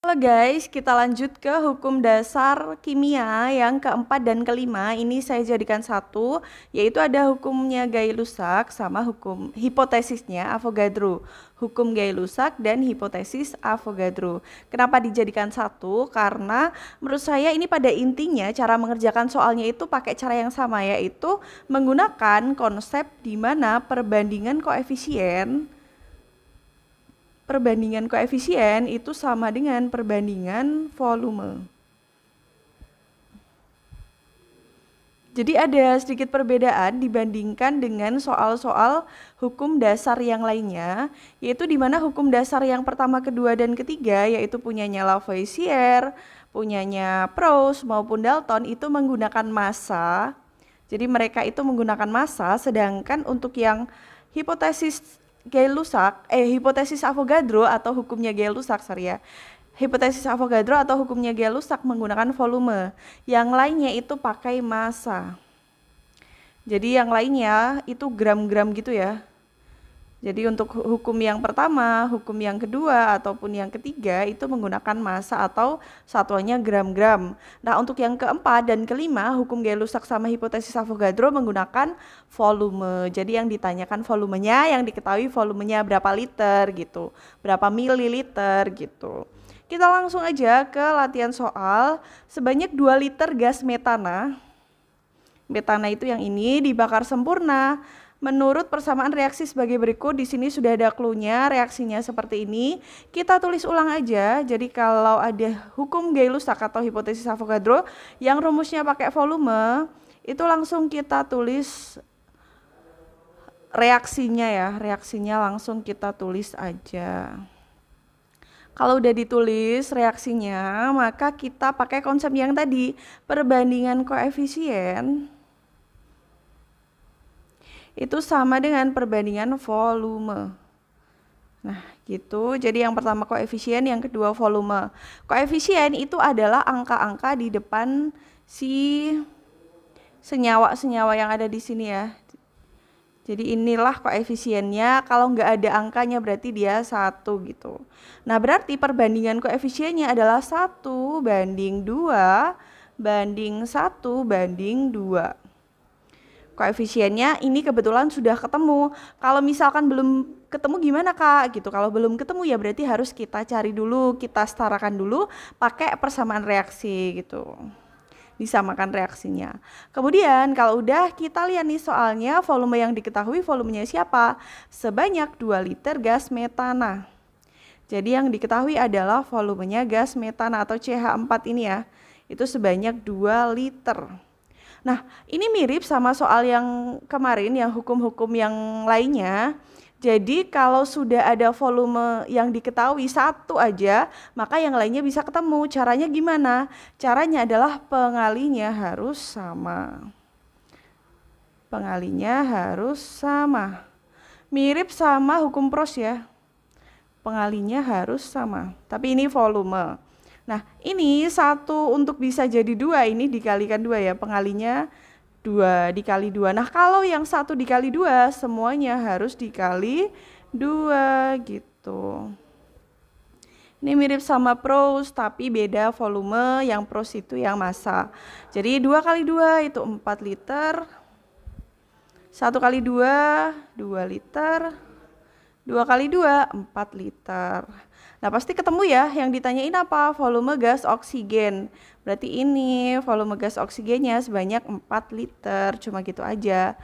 Halo guys, kita lanjut ke hukum dasar kimia yang keempat dan kelima. Ini saya jadikan satu, yaitu ada hukumnya Gay-Lussac sama hukum hipotesisnya Avogadro. Hukum Gay-Lussac dan hipotesis Avogadro. Kenapa dijadikan satu? Karena menurut saya ini pada intinya cara mengerjakan soalnya itu pakai cara yang sama, yaitu menggunakan konsep di mana perbandingan koefisien itu sama dengan perbandingan volume. Jadi ada sedikit perbedaan dibandingkan dengan soal-soal hukum dasar yang lainnya, yaitu di mana hukum dasar yang pertama, kedua, dan ketiga, yaitu punyanya Lavoisier, punyanya Proust maupun Dalton itu menggunakan massa. Jadi mereka itu menggunakan massa, sedangkan untuk yang hipotesis hipotesis Avogadro atau hukumnya Gay-Lussac, hipotesis Avogadro atau hukumnya Gay-Lussac menggunakan volume. Yang lainnya itu pakai massa. Jadi yang lainnya itu gram-gram gitu ya. Jadi untuk hukum yang pertama, hukum yang kedua, ataupun yang ketiga itu menggunakan massa atau satuannya gram-gram. Nah untuk yang keempat dan kelima, hukum Gay-Lussac sama hipotesis Avogadro menggunakan volume. Jadi yang ditanyakan volumenya, yang diketahui volumenya berapa liter gitu, berapa mililiter gitu. Kita langsung aja ke latihan soal. Sebanyak 2 liter gas metana. Metana itu yang ini dibakar sempurna. Menurut persamaan reaksi sebagai berikut, di sini sudah ada clue-nya, reaksinya seperti ini. Kita tulis ulang aja. Jadi kalau ada hukum Gay-Lussac atau hipotesis Avogadro yang rumusnya pakai volume, itu langsung kita tulis reaksinya ya. Reaksinya langsung kita tulis aja. Kalau udah ditulis reaksinya, maka kita pakai konsep yang tadi, perbandingan koefisien itu sama dengan perbandingan volume. Nah, gitu. Jadi yang pertama koefisien, yang kedua volume. Koefisien itu adalah angka-angka di depan si senyawa-senyawa yang ada di sini ya. Jadi inilah koefisiennya, kalau nggak ada angkanya berarti dia 1 gitu. Nah, berarti perbandingan koefisiennya adalah 1 banding 2 banding 1 banding 2. Koefisiennya ini kebetulan sudah ketemu. Kalau misalkan belum ketemu gimana Kak? Gitu. Kalau belum ketemu ya berarti harus kita cari dulu, kita setarakan dulu pakai persamaan reaksi gitu. Disamakan reaksinya. Kemudian kalau udah kita lihat nih soalnya, volume yang diketahui volumenya siapa? Sebanyak 2 liter gas metana. Jadi yang diketahui adalah volumenya gas metana atau CH4 ini ya. Itu sebanyak 2 liter. Nah, ini mirip sama soal yang kemarin, yang hukum-hukum yang lainnya. Jadi kalau sudah ada volume yang diketahui 1 aja, maka yang lainnya bisa ketemu. Caranya gimana? Caranya adalah pengalinya harus sama. Pengalinya harus sama. Mirip sama hukum Proust ya. Pengalinya harus sama. Tapi ini volume. Nah, ini 1 untuk bisa jadi 2, ini dikalikan 2 ya, pengalinya 2 dikali 2. Nah, kalau yang 1 dikali 2, semuanya harus dikali 2 gitu. Ini mirip sama Proust, tapi beda volume, yang Proust itu yang massa. Jadi 2 kali 2 itu 4 liter, 1 kali 2, 2 liter, 2 kali 2, 4 liter. Nah pasti ketemu ya, yang ditanyain apa? Volume gas oksigen. Berarti ini volume gas oksigennya sebanyak 4 liter, cuma gitu aja.